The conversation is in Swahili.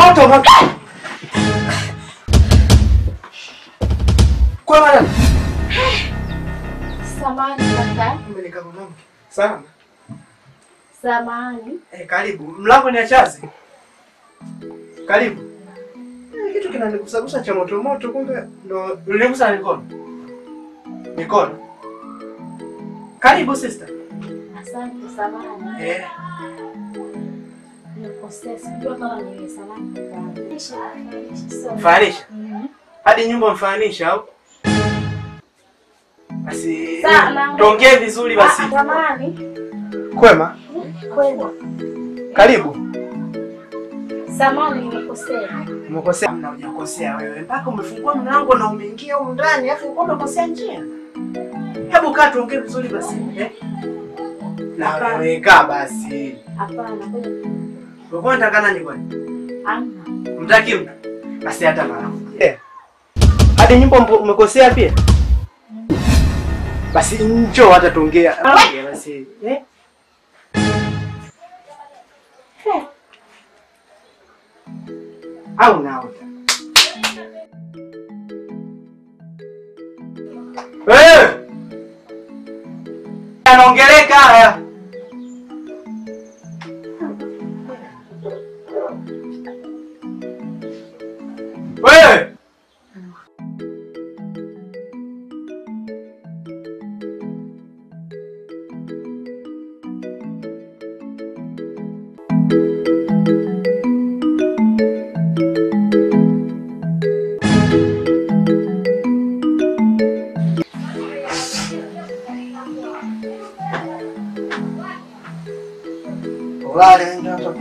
moto moto. Kwa maana Samahani kaka. umenika kwa mama. Sana. Samahani. Karibu. Mlango ni achazi. Karibu. Kitu kinanigusagusa cha moto moto kumbe ndo unigusa mikono. Mikono. Karibu sister. Asante samahani. Nikosea sijua kama ni samahani kaka. Mfanisha. Hadi nyumba mfanisha au? Basi tuongee vizuri basi. Samahani. Kwema? Kwema. Karibu. Samahani nimekosea. Umekosea? Hamna, hujakosea wewe. Mpaka umefungua mlango na umeingia huko ndani, afu uko umekosea njia. Hebu kaa tuongee vizuri basi. Na wewe kaa basi. Hapana. Wewe unataka nani kwani? Hamna. Mtaki mtu? Basi hata mara. Hadi nyumba umekosea pia? Basi njoo hata tuongea. Basi. Au naota. Anaongeleka haya. Wewe. Wale ndio